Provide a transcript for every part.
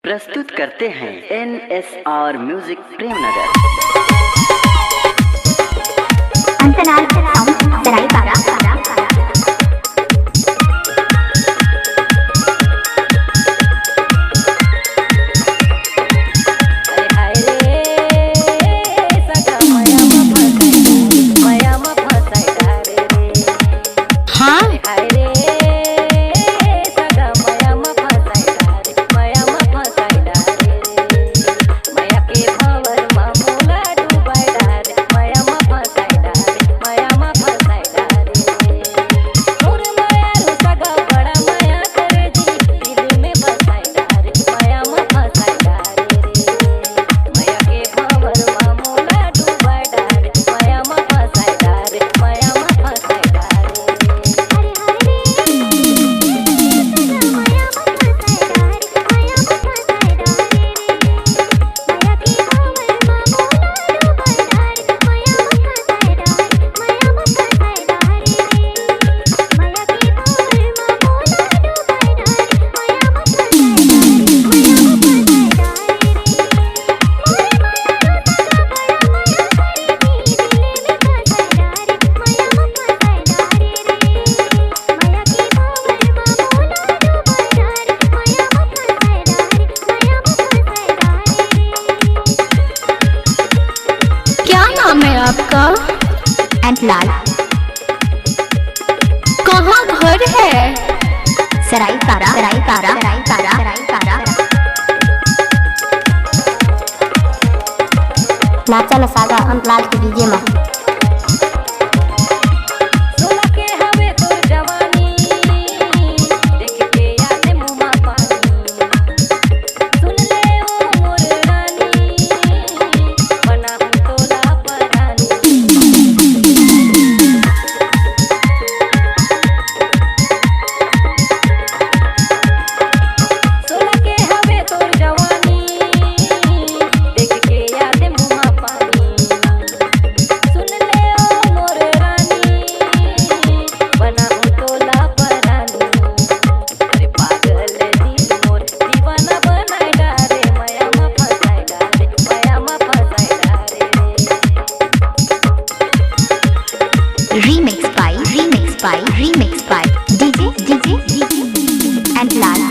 प्रस्तुत करते हैं NSR म्यूजिक प्रेमनगर। अंतनाल साउंड सरायपारा। आपका अंतलाल कहाँ घर है? सरायपारा सरायपारा सरायपारा सरायपारा। नाचा न सागा अंतलाल के डीजे में। Remix by DJ अंतलाल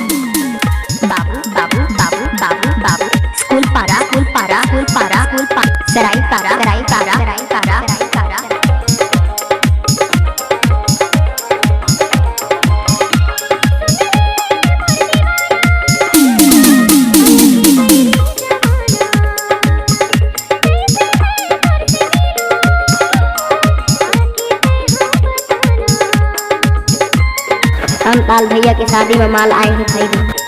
बाबू बाबू बाबू बाबू बाबू। स्कूल पारा सरायपारा सरायपारा सरायपारा सरायपारा। अंतलाल भैया की शादी में माल आए हैं खरीदने।